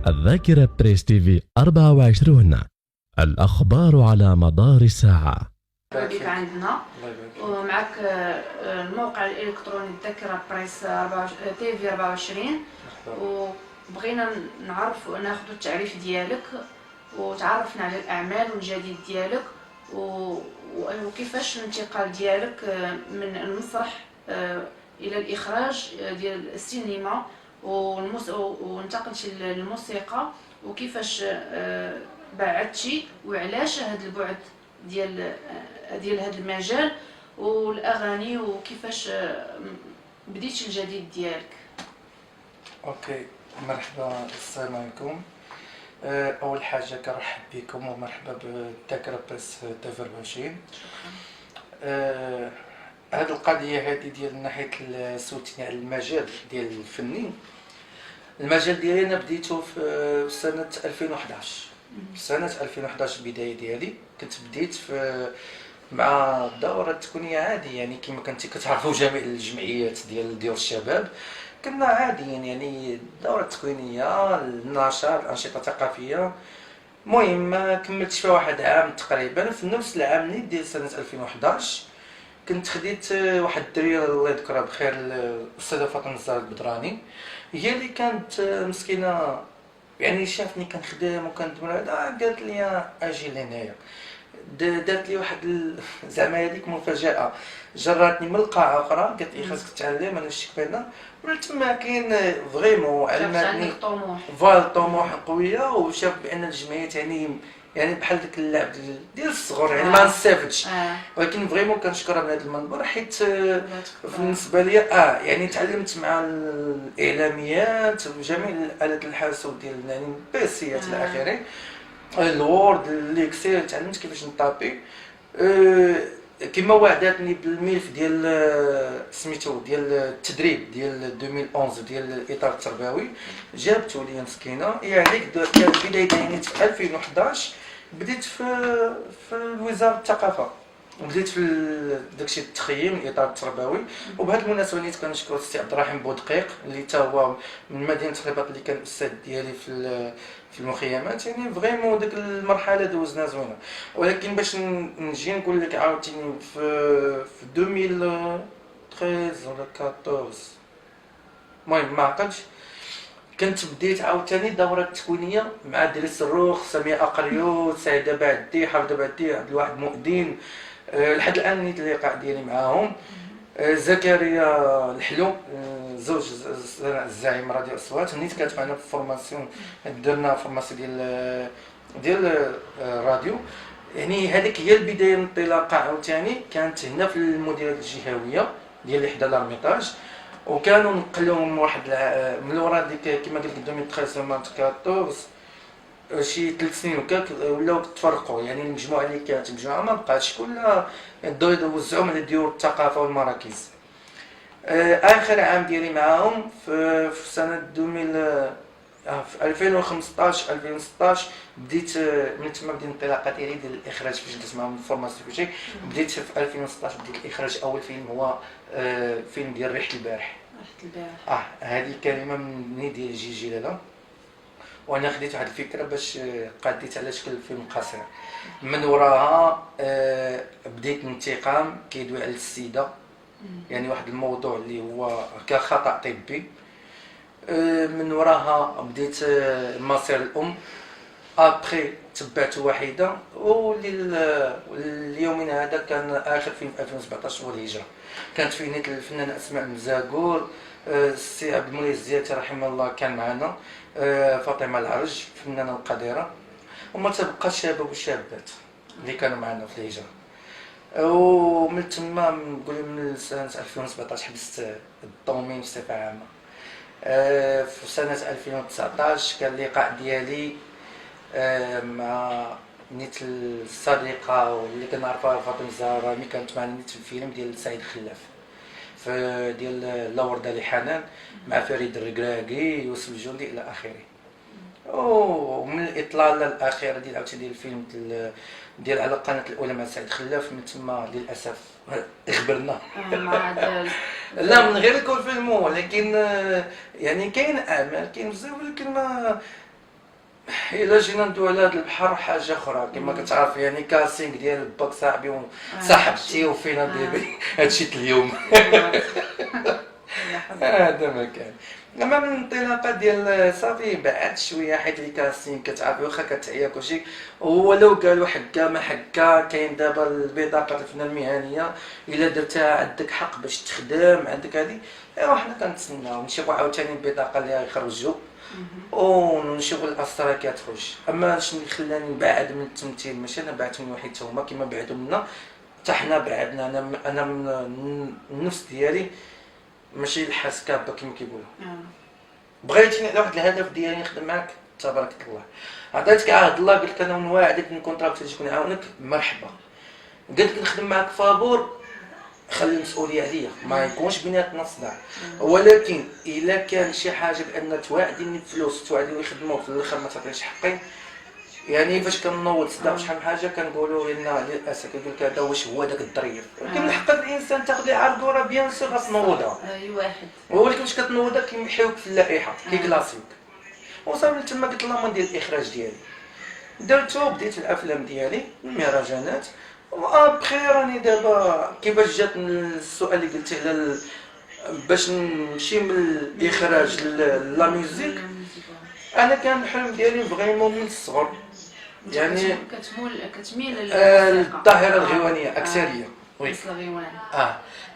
الذاكرة بريس تي في 24، الأخبار على مدار الساعة. بك عندنا ومعك الموقع الإلكتروني الذاكرة بريس تي في 24، وبغينا نعرف وناخذ التعريف ديالك وتعرفنا على الأعمال والجديد ديالك وكيفاش الانتقال ديالك من المسرح إلى الإخراج ديال السينما وانتقلتي للموسيقى، وكيفاش بعدتي وعلاش هذا البعد ديال هذا المجال والاغاني، وكيفاش بديتي الجديد ديالك. اوكي، مرحبا، السلام عليكم. اول حاجه كنرحب بكم ومرحبا بالذاكره بريس تي في 24. هذه القضيه هذه ديال ناحيه سولتيني على المجال ديال الفني. المجال ديالي انا بديته في سنه 2011. سنه 2011 البدايه ديالي كنت بديت في مع الدوره التكوينيه عادي، يعني كما كنتي كتعرفوا جميع الجمعيات ديال الشباب كنا عاديين، يعني الدوره التكوينيه، النشاط، الانشطه الثقافيه. المهم ما كملتش فيها واحد عام تقريبا. في نفس العام اللي ديال سنه 2011 كنت خديت واحد الدريه الله يذكرها بخير، الاستاذه فاطمه الزهراء البدراني، هي اللي كانت مسكينه، يعني شافني كنخدم وكندمر هذا، قالت لي اجي لهنايا. دارت لي واحد زعما هذيك مفاجاه، جراتني من القاعه اخرى، قالت لي خاصك تعلم انا شتك بهنا، ولات تما كاين فريمون علمتني طموح قويه، وشاف بان الجمعيات يعني بحال داك اللعب ديال الصغر، يعني ما نستافدش. ولكن فريمون كنشكرها من هذا المنبر، حيت بالنسبه لي يعني تعلمت مع الاعلاميات وجميع الالات الحاسوب ديال يعني البيسيات الى اخره، الوورد، الاكسل، تعلمت كيفاش نطابي. كما وعدتني بالملف ديال سميتو ديال التدريب ديال 2011 ديال الاطار التربوي، جابتو لي مسكينه. يعني كانت بدايه يعني في 2011 بديت في وزاره الثقافه، بديت في داكشي التخييم الاطار التربوي. وبهذه المناسبه نيت كنشكر السي عبد الرحيم بودقيق اللي تا هو من مدينه الرباط، اللي كان الاستاذ ديالي في المخيمات. يعني فريمون ديك المرحله دوزنا زوينه. ولكن باش نجي نقول لك عاوتاني في 2013 ولا 14، المهم ما عقلتش، كنت بديت عاوتاني الدوره التكوينيه مع دريس الروخ، سمية اقريوت، سعيده بعدي، حافظه بعدي، عبد الواحد مؤذن. لحد الان نيت اللقاء ديالي معاهم. زكريا الحلو، زوج الزعيم راديو اصوات، نيت كانت معنا في فورماسيون، درنا فورماسيون ديال الراديو. يعني هذيك هي البدايه، الانطلاقه عاوتاني كانت هنا في المديريه الجهويه ديال اللي حدا لارميطاج، وكانوا نقلوا من واحد من ورا ديك كما قلت لك 2013 شي 3 سنين وكاك ولاو تفرقوا. يعني المجموعه اللي كانت مجموعه ما بقاتش، كلها يوزعوا على ديور الثقافه والمراكز. اخر عام ديالي معاهم في سنه 2000 في 2015 2016 بديت من تما بديت الانطلاقه ديالي ديال الاخراج، فاش درت معاهم الفورماسيون كلشي. بديت في 2016 بديت الاخراج. اول فيلم هو فيلم ديال ريحه البارح. هذه كلمه مني ديال جيجي لاله، وانا خديت واحد الفكره باش قاديت على شكل فيلم قصير. من وراها بديت الانتقام كيدوي على السيده، يعني واحد الموضوع اللي هو كخطا طبي. من وراها بديت مصير الام، ابخي تبعت واحده، واليومين هذا كان اخر فيلم في 2017 هو الهجره. كانت فيه نيت الفنانه اسماء المزاقور، السي عبد المولي الزياتي رحمه الله كان معنا، فاطمه العرج فنانه القديره، وما تبقى الشباب والشابات اللي كانوا معنا في الهجره. ومن تما نقول من سنه 2017 حبست الضومين بصفه عامه. في سنه 2019 كان اللقاء ديالي مع نيت الصديقه واللي كنعرفها فاطمه الزهراء، ملي كانت معنا نيت في الفيلم ديال سعيد خلاف في ديال لا ورده لحنان مع فريد الركراكي، يوسف الجندي الى اخره. ومن الاطلاله الاخيره ديال عاوتاني ديال الفيلم ديال على القناه الاولى مع سعيد خلاف، من تما للاسف غبرنا مع لا من غير يكون فيلم، ولكن يعني كاين اعمال كاين بزاف، ولكن ما الا جينا ندوي على هذا البحر حاجه اخرى كما كتعرف، يعني كاسينغ ديال باك صاحبي وصاحبتي وفينا ديالي هادشي اليوم. هذا ما كان. اما من الانطلاقه ديال صافي بعد شويه، حيت لي كاسين كتعرفي واخا كتعيا كلشي، ولو قالوا حكا ما حكا كاين دابا البطاقه الفنان المهنيه الا درتها عندك حق باش تخدم عندك هذه. ايوا حنا كنتسناو نشوفوا عاوتاني البطاقه اللي غيخرجوا ونشوفوا الاسرار كتخرج. اما شنو اللي خلاني نبعد من التمثيل؟ ماشي انا بعدت من وحيد، هما كما بعدوا منا حتى حنا بعدنا. انا من النفس ديالي ماشي الحسكابه كما كيقولوا. بغيتيني على واحد الهدف ديالي نخدم معاك، تبارك الله عطيتك عهد الله، قلت لك انا نواعدك نكون طرف تجيك نعاونك، مرحبا. قلت لك نخدم معاك فابور، خلي المسؤوليه عليا، ما يكونش بيناتنا صداع. ولكن الا كان شي حاجه بان توعديني بفلوس توعديني خدمه وفي الاخر ما تعطينيش حقي، يعني فاش كنوض صداع شحال من حاجه كنقولوا لنا للاسف كيقول لك هذا واش هو داك الظريف. ولكن الحق الانسان تاخذ عرض راه بيان سور غتنوضها اي واحد، ولكن واش كتنوضها كيمحيوك في اللائحه كيكلاسيك. وصافي تما قلت الله ما ندير الاخراج ديالي، درتو بديت في الافلام ديالي المهرجانات. وابخي راني دابا كيفاش جات السؤال اللي قلتي على باش نمشي من الاخراج لا ميوزيك. انا كان الحلم ديالي فريمون من الصغر، يعني كتميل للظاهره الغيوانيه اكثريه. وي الغيوان.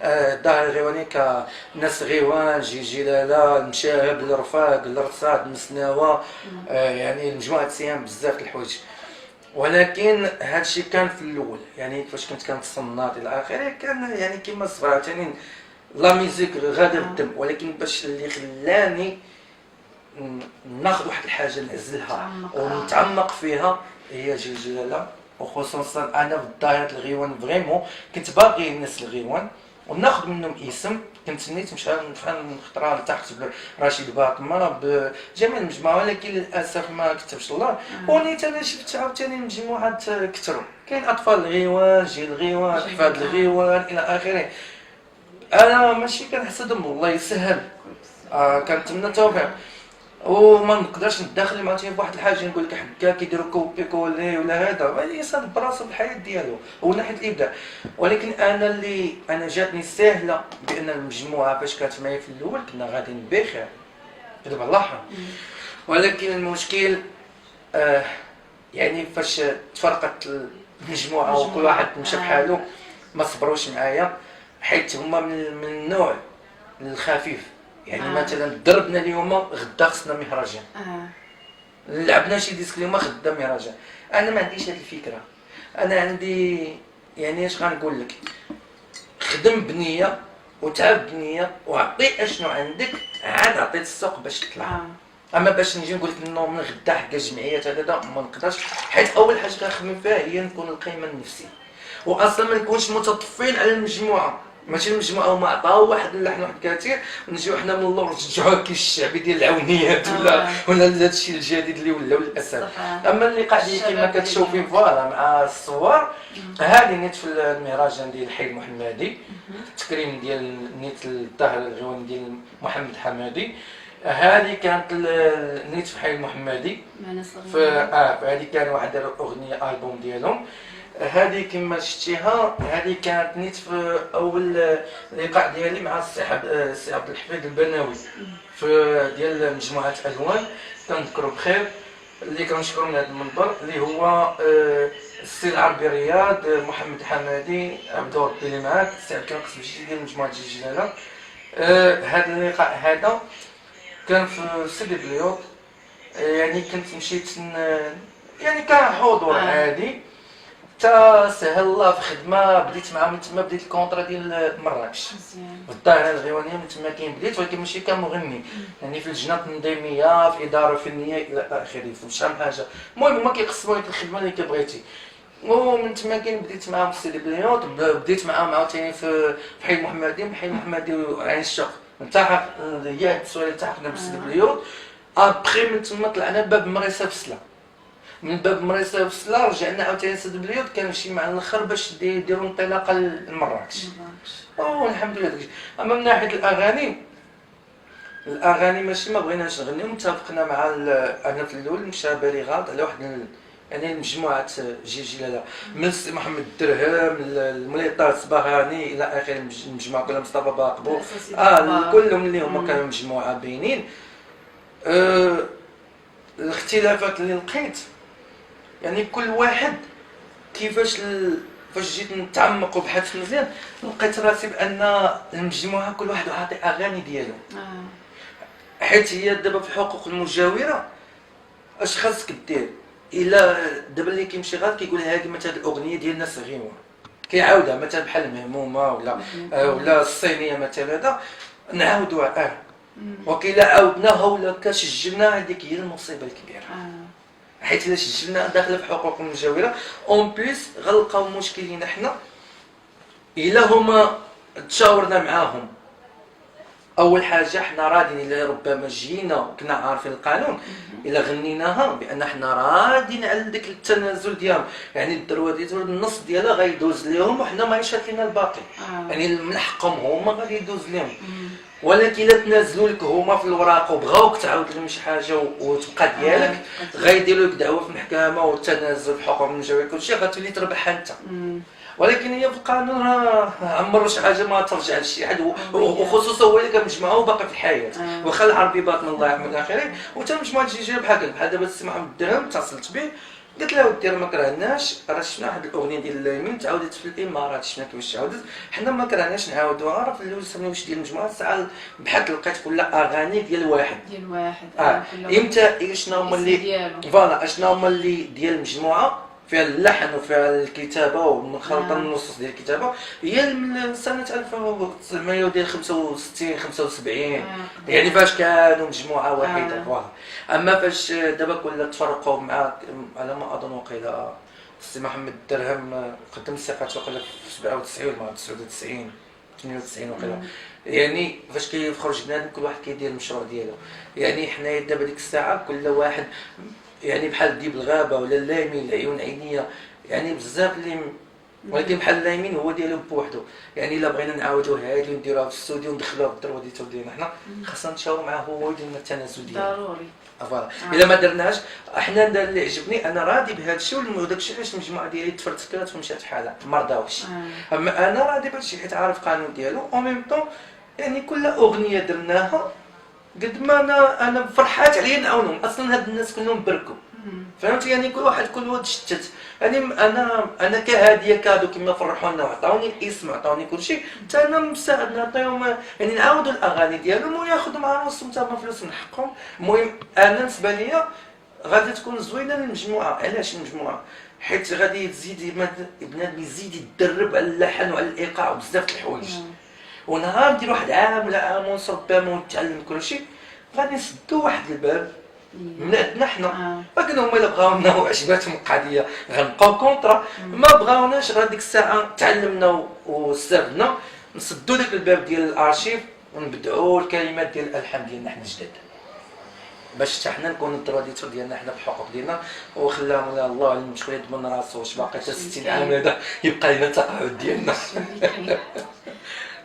الظاهره الغيوانيه كناس غيوان، جلاله، المشاهب، الرفاق، الرصاد، المسناوه، يعني مجموعه سيام بزاف د الحوايج. ولكن هادشي كان في الاول، يعني فاش كنت كنتصنت الى اخره كان يعني كما الصغر عاوتاني لا ميوزيك غادا بالدم. ولكن باش اللي خلاني ناخذ واحد الحاجه نعزلها ونتعمق فيها هي جلاله، وخصوصا انا في الظاهره الغيوان فريمون كنت باغي الناس الغيوان وناخذ منهم اسم. كنت نيت نمشي نختار لتحت برشيد باطمه بجميع المجموعه، ولكن للاسف ما كتبش الله. ونيت انا شفت عاوتاني مجموعات كثروا، كاين اطفال الغيوان، جيل الغيوان، احفاد الغيوان الى اخره. انا ماشي كنحسدهم، والله يسهل، كنتمنى التوفيق. وما نقدرش ندخل مع في واحد الحاجه نقول لك حكا كيديروا كوبي كولي ولا هذا، الانسان براسو في الحياه ديالو هو ناحيه الابداع. ولكن انا جاتني سهله بان المجموعه فاش كانت معايا في الاول كنا غاديين بخير كذب الله. ولكن المشكل يعني فاش تفرقت المجموعه وكل واحد مشى بحاله ما صبروش معايا، حيت هما من النوع الخفيف. يعني مثلا ضربنا اليوم غدا خصنا مهرجان، لعبنا شي ديسك اليوم غدا مهرجان. انا ما عنديش هذه الفكره. انا عندي يعني اش غنقول لك، خدم بنيه وتعب بنيه وعطي اشنو عندك عاد عطيت السوق باش تطلع. اما باش نجي نقول لك انه من غدا حكا جمعيات هكذا ما نقدرش، حيت اول حاجه كنخدم فيها هي نكون القيمه النفسيه، واصلا ما نكونش متطفين على المجموعه. ماشي المجموعه هما عطاو واحد اللحن واحد كثير ونجيو حنا من اللور نرجعوها كي الشعبي ديال العونيات ولا هادشي الجديد اللي ولاو للاسف. اما اللقاء ديالي كما كتشوفي فوالا مع الصور هذه نيت في المهرجان ديال الحي المحمدي، التكريم ديال نيت الظاهره الغيواني ديال محمد حمادي. هذه كانت نيت في الحي المحمدي هذه كان واحد الاغنيه البوم ديالهم. هذه كما شفتيها هذه كانت نيت في اول لقاء ديالي مع السي عبد الحفيظ البناوي في ديال مجموعه الوان، كنذكروا بخير اللي كنشكروا من هذا المنبر اللي هو السي العربي رياض، محمد حمادي، عبد الرب اللي معاك، السي عبد الكريم قسمشي ديال مجموعه الجلاله. هذا اللقاء هذا كان في سيدي بليوط، يعني كنت مشيت يعني كان حضور عادي تا سهل الله في خدمه. بديت معاهم من تما، بديت الكونطرا ديال مراكش في الظاهره الغيوانيه، من تما كاين بديت، ولكن ماشي كمغني، يعني في اللجنه التنظيميه في اداره فنيه الى اخره في شحال من حاجه. المهم هما كيقسموا لك الخدمه اللي كبغيتي. ومن تما كاين بديت معاهم في سيدي بليوط، بديت معاهم عاوتاني في حي المحمدي، حي المحمدي وعين الشق نلتحق هي السؤال التحقنا بسيدي بليوط. ابخي من تما طلعنا باب مريسه في سلا، من باب مريسه وسلا رجعنا عاوتاني سد بليود كنمشي مع الاخر باش يديروا انطلاقه لمراكش. والحمد لله داكشي. اما من ناحيه الاغاني ماشي ما بغيناش نغنيو، متفقنا مع انا في الاول مشى بالي غلط على واحد يعني مجموعه جيجي لالا من السي محمد الدرهم المولي طه الصباغاني الى اخره، المجموعه كلها مصطفى باقبو كلهم اللي هما كانوا مجموعه باينين. الاختلافات اللي لقيت يعني كل واحد كيفاش فاش جيت نتعمق وبحثت مزيان لقيت راسي بان المجموعه كل واحد عاطي اغاني ديالو. حيت هي دابا في حقوق المجاوره اش خاصك دير الا دابا اللي كيمشي غلط كيقول هذه مثلا الاغنيه ديال ناس غيوه كيعاودها مثلا بحال المهمومه ولا الصينيه مثلا هذا نعاودوها وكيلا عاودناها ولا كسجلنا هذيك هي المصيبه الكبيره. حيت الا سجلنا داخله في حقوق المجاوره اون بليس غنلقاو مشكلين حنا الا هما تشاورنا معاهم. اول حاجه حنا رادين الا ربما جينا وكنا عارفين القانون الا غنيناها بان حنا رادين على داك التنازل ديالهم، يعني الدروه ديال النص ديالها غيدوز لهم وحنا ما يشات لنا الباقي. يعني من حقهم هما غادي يدوز لهم. ولكن الا تنازلوا لك هما في الوراق وبغاوك تعاود لهم شي حاجه وتبقى ديالك غيديروا لك دعوه في المحكمه والتنازل في حقوق المجاور كلشي غتولي تربحها انت. ولكن هي في القانون عمر شي حاجه ما ترجع لشي حد، وخصوصا هو اللي كمجموعه وباقي في الحياه. واخا العربي باطن الله يرحمه الى اخره، وتا مجموعه جيجي بحال دابا السي محمد الدرهم اتصلت به قلت له ودي ما كرهناش، راه شفنا واحد الاغنيه ديال اليمين تعاودت في الامارات، شفنا كيفاش تعاودت، حنا ما كرهناش نعاودوها. راه في الاول سميو واش ديال المجموعه ساعه بحال لقيت كلها اغاني ديال واحد امتى شنو هما اللي فوالا شنو هما اللي ديال المجموعه فيها اللحن وفيها الكتابه ومنخلطه النصوص ديال الكتابه هي من سنه 1965 75 يعني فاش كانوا مجموعه واحده فوالا. اما فاش دابا كلها تفرقوا مع على ما اظن وقيلا السي محمد الدرهم قدم الثقات وقيلا في 97 ولا 99 98 وقيلا، يعني فاش كيخرج بنادم كل واحد كيدير المشروع ديالو. يعني حنايا دابا ديك الساعه كل واحد يعني بحال ديب الغابه ولا اللايمين العيون عينيه يعني بزاف اللي ولكن بحال اللايمين هو ديالو بوحدو. يعني الا بغينا نعاودو هادي ونديروها في الاستوديو وندخلوها بالدروه ديالنا حنا خاصنا نتشاوروا معاه هو يدير لنا التنازل ديالو ضروري. فوالا الا ما درناش حنا اللي عجبني انا راضي بهذا الشيء وداك الشيء علاش المجموعه ديالي تفرتكات ومشات بحالها ما رضاوش. اما انا راضي بهذا الشيء حيت عارف القانون ديالو او ميم طون يعني كل اغنيه درناها قد ما انا فرحات عليا نعاونهم. اصلا هاد الناس كلهم بركوا فهمتي، يعني كل واحد شتت. يعني انا كهاديه كادو كما فرحونا وعطاوني الاسم وعطاوني كل شيء حتى انا مساعد نعطيهم يعني نعاودوا الاغاني ديالهم وياخذوا مع راسهم حتى فلوس من حقهم. المهم انا بالنسبه ليا غادي تكون زوينه للمجموعه. علاش المجموعه؟ حيت غادي تزيد بنادم يزيد يتدرب على اللحن وعلى الايقاع وبزاف د الحوايج. ونهار ندير واحد عام ولا عام ونص ربما ونتعلم كل شيء غادي نسدوا واحد الباب من عندنا حنا. لكن هما الا بغاونا وعجباتهم القضيه غنبقاو كونطرا، ما بغاوناش غير ديك الساعه تعلمنا واستفدنا نسدوا داك الباب ديال الارشيف ونبدعوا الكلمات ديال الالحان ديالنا حنا جداد باش حتى حنا نكونوا التراديتور ديالنا حنا بحقوق ديالنا. وخلاهم الله علم شكون يضمن راسو واش باقي حتى 60 عام هذا يبقى لنا التقاعد ديالنا.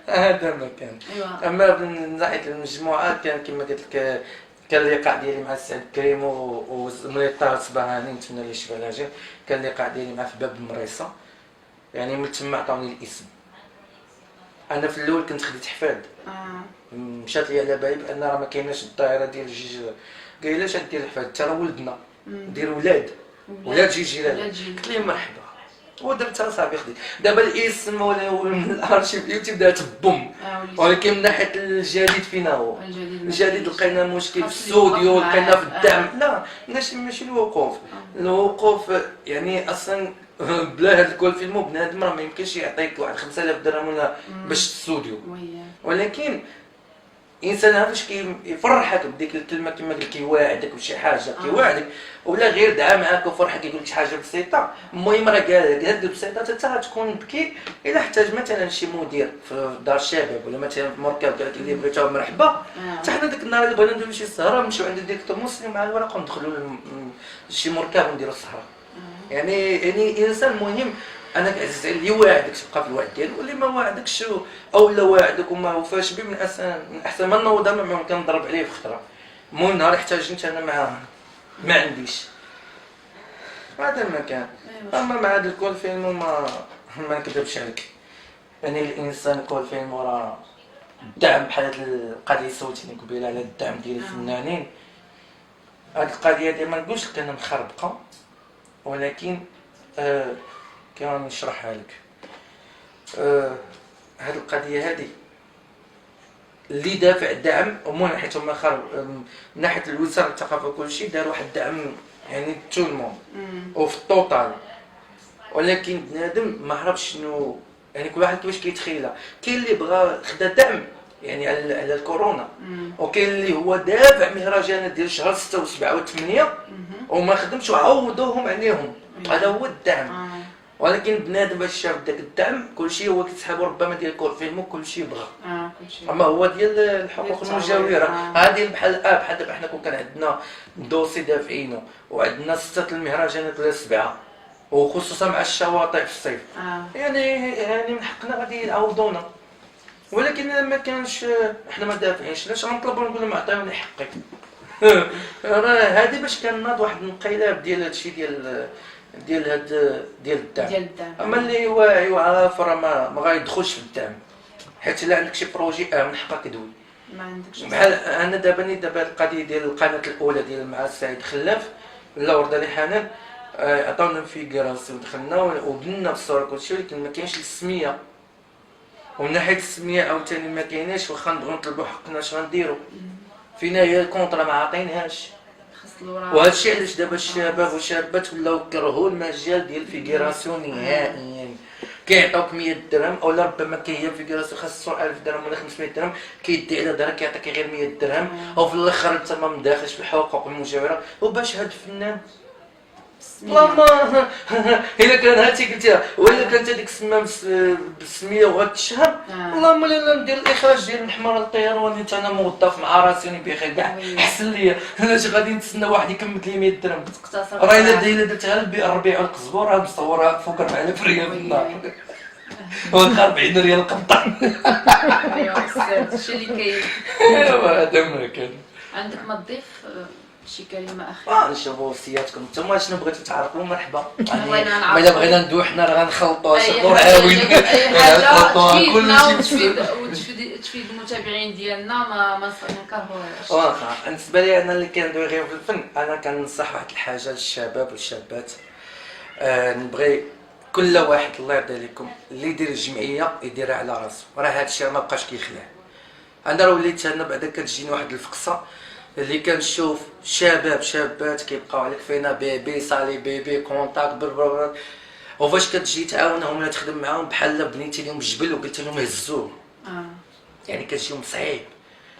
هذا ما كان. اما من ناحيه المجموعه كان كما قلت لك كان اللقاء ديالي مع السعد كريم ومولي طه الصباغاني نتمنى ليه الشفاء العاجل. كان اللقاء ديالي مع في باب المريصه يعني من تما عطاوني الاسم. انا في الاول كنت خديت حفاد مشات لي على بالي بان راه ما كايناش الدائره ديال جيجي. قال لي اش دير الحفاد حتى راه ولدنا ندير ولاد جيجي لالا. قلت ليه مرحبا ودرتها صافي خديت. دابا الاسم ولا من الارشيف اليوتيوب دارت بوم. ولكن من ناحيه الجديد فينا هو الجديد لقينا مشكل في الاستوديو لقينا في الدعم. لا ماشي الوقوف يعني اصلا بلا هاد الكل فيلمو بنادم راه ما يمكنش يعطيك واحد 5000 درهم ولا باش الاستوديو. ولكن الانسان هذا واش كيفرحك بديك الكلمه كما قلت كيواعدك بشي حاجه كيواعدك، ولا غير دعا معاك وفرحك كيقول لك شي حاجه بسيطه. المهم راه قال لك هاد البسيطه حتى غتكون بكي الا احتاج مثلا شي مدير في دار الشباب ولا مثلا في مركب قال لك اللي بغيتو مرحبا. حتى حنا ديك النهار اللي بغينا نديرو شي سهره نمشيو عند الديكتور مسلم مع الورقه وندخلوا شي مركب ونديرو السهره. يعني الانسان مهم انا كعزيز اللي واعدك تبقى في الوعد ديالو، واللي ما واعدكش او لا واعدك وما وفاش به من احسن ما نوض ما كنضرب عليه في خطره. المهم نهار احتاجني انا ما عنديش هذا المكان. اما مع هذا الكل فيلم ما نكذبش عليك، يعني الانسان كل فيلم راه الدعم بحال هاد القضيه سولتيني قبيله على الدعم ديال الفنانين. هاد القضيه ديال ما نقولش لك انا مخربقه، ولكن كما نشرحها لك. هاد القضيه هذه اللي دافع الدعم ومن ناحيه هما من ناحيه الوزاره الثقافه وكل شيء دار واحد الدعم يعني تو المون وفي الطوطال، ولكن بنادم ما عرفش شنو يعني كل واحد كيفاش كيتخيلها. كاين اللي بغى خدا دعم يعني على الكورونا، وكاين اللي هو دافع مهرجانات ديال شهر 6 و7 و8 وما خدمش وعوضوهم عليهم. هذا هو الدعم. ولكن بنادم باش شاف داك الدعم كلشي هو كيتسحبوا ربما ديال كل فيلم وكلشي بغى. اما هو ديال الحقوق المجاوره هذه بحال بحال دابا حنا كون كان عندنا دوسي دافعينه وعندنا 6 المهرجانات ولا 7 وخصوصا مع الشواطئ في الصيف يعني من حقنا غادي يعوضونا. ولكن لما كانش حنا ما دافعينش علاش غنطلبوا نقولوا ما عطيوني حقي. راه هذه باش كان ناض واحد الانقلاب ديال هادشي ديال الدعم. اما اللي واعي وعارف راه ما غايدخلش في الدعم، حيت الا عندك شي بروجي من حقك تدوي. ما عندكش بحال انا دابا القضيه ديال القناه الاولى ديال مع السيد خلاف لا ورده لي حنان عطاونا فيغراسي ودخلنا وبنينا بالصوره كلشي، ولكن ما كاينش السميه. ومن ناحيه السميه عاوتاني ما كايناش، واخا نبغيو نطلبوا حقنا اش غنديروا؟ فينا هي الكونطرا ما عاطينهاش. وهذا الشيء علاش دابا الشباب والشابات ولاو كرهوا المجال ديال الفيغراسيون نهائيا. كيعطوك 100 درهم اولا ربما كاين فيغراسيون خاصو 1000 درهم ولا 500 درهم، كيدي على دارك كيعطيك غير 100 درهم، او في الاخر انت ما مداخلش في الحقوق المجاوره. وباش هاد الفنان والله الا كان هاتي قلتيها ولا كانت هذيك السمام بالسميه وغتشهر اللهم لا ندير الاخراج ديال الحمار الطيران حيت انا موظف مع راسي بخير كاع احسن ليا. علاش غادي نتسنى واحد يكمل لي 100 درهم؟ راه الا درتها الربيع والقزبور راه مصورها فوق 4000 ريال في النهار ولا 40 ريال قبطان. ايوا استاذ هادشي اللي كاين. ايوا هذا ما كان. عندك ما تضيف شي كلمه اخيره؟ نشوفوا وصياتكم نتوما شنو بغيتوا تعرفوا مرحبا. بغينا ما الا بغينا ندوحنا راه غنخلطوا شكون عاوين كلشي تفيد المتابعين ديالنا ما نكرهوهاش. واخا بالنسبه لي انا اللي كندوي غير في الفن، انا كننصح واحد الحاجه للشباب والشابات. نبغي كل واحد الله يرضي عليكم اللي يدير الجمعيه يديرها على راسو. راه هذا الشيء ما بقاش كيخلع. انا راه وليت انا بعدا كتجيني واحد الفقصه اللي كنشوف شابات كيبقاو عليك فينا بيبي صالي بيبي كونتاك بربر، وفاش كتجي تعاونهم ولا تخدم معاهم بحال بنيتي لهم الجبل وقلت لهم هزوه. يعني كتجيهم صعيب.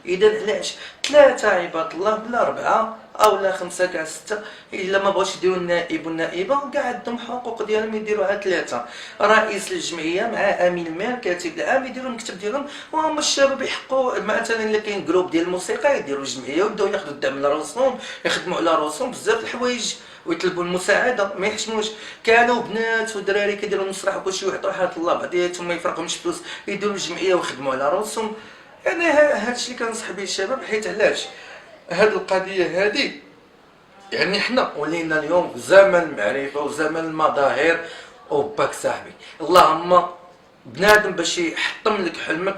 اذا علاش 3 عباد الله بلا 4 او لا 5 كاع 6 الا ما بغاوش يديروا النائب والنائبه كاع عندهم حقوق ديالهم يديروها 3 رئيس الجمعيه مع امين المال كاتب العام يديروا المكتب ديالهم، وهم الشباب يحقوا مثلا الا كاين جروب ديال الموسيقى يديروا الجمعيه ويبداو ياخذوا الدعم على راسهم يخدموا على راسهم بزاف الحوايج ويطلبوا المساعده ما يحشموش. كانوا بنات ودراري كيديروا المسرح وكلشي ويعطوا حياه الله بعضياتهم ما يفرقهمش فلوس يديروا الجمعيه ويخدموا على راسهم. يعني هادشي اللي كنصح به الشباب. حيت علاش هاد القضيه هذه يعني حنا ولينا اليوم في زمن المعرفه وزمن المظاهر وباك صاحبي. اللهم بنادم باش يحطم لك حلمك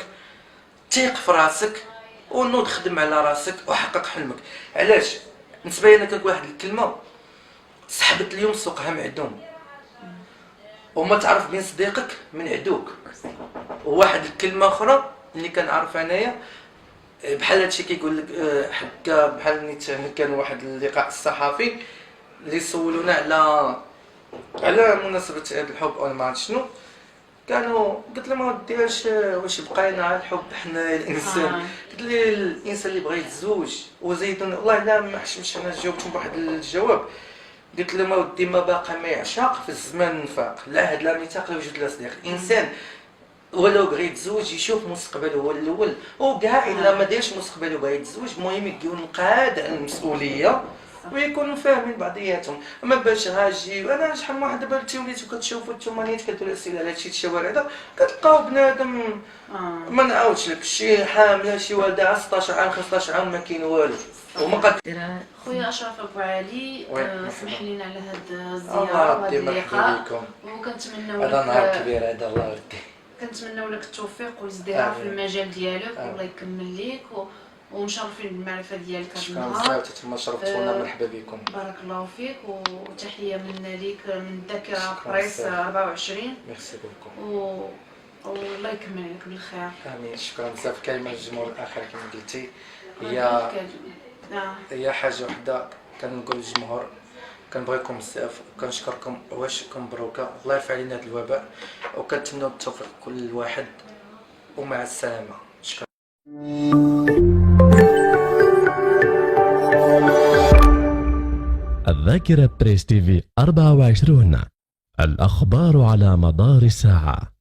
تيق في راسك ونوض خدم على راسك وحقق حلمك. علاش بالنسبه لي انا كنقول واحد الكلمه سحبت اليوم سوقها معدوم وما تعرف بين صديقك من عدوك. وواحد الكلمه اخرى اللي كنعرف انايا بحال هادشي كيقول لك حكا بحال كان واحد اللقاء الصحفي اللي سولونا على مناسبه هذا الحب او ما عرفت شنو، كانوا قلت له ما وديش واش بقينا على الحب حنا الانسان. قلت لي الانسان اللي بغى يتزوج وزيد والله لا ما حشمش انا جاوبتهم بواحد الجواب. قلت له ما ودي ما باقى ما يعشق في الزمان نفاق لا هاد لا ميثاق لا وجود لا صديق. الانسان ولو بغى يتزوج يشوف مستقبله هو الاول وكاع الا ما دارش مستقبله بغى يتزوج المهم يكون قاد على المسؤوليه ويكونوا فاهمين بعضياتهم. اما باش غاجي انا شحال من واحد دابا وليتو كتشوفوا نتوما نيت كديروا اسئله على هادشي الشوارع هذا كتلقاو بنادم ما نعاودش لك شي حامله شي والده 16 عام 15 عام ما كاين والو وما قد. خويا اشرف ابو علي اسمح لينا على هاد الله الزياره وهذا يدي مرحبا اللقاء بكم. وكنتمناو هذا نهار لك كبير هذا الله يودي. كنتمناو لك التوفيق والازدهار في المجال ديالك والله يكمل ليك ومشرفين بالمعرفه ديالك هذا شكرا النهار. بزاف تما شرفتونا مرحبا بكم. بارك الله فيك وتحيه منا ليك من الذاكره شكراً بريس بزاف. 24 ميرسي بوكو. والله يكمل لك بالخير. امين. شكرا بزاف. كلمه للجمهور الاخر كما قلتي هي حاجه وحده كنقول للجمهور كنبغيكم بزاف وكنشكركم واشكركم مبروكه الله يرفع علينا هذا الوباء وكنتمنوا التوفيق لكل واحد ومع السلامه. شكرا. الذاكرة بريس تيفي 24 الأخبار على مدار الساعة.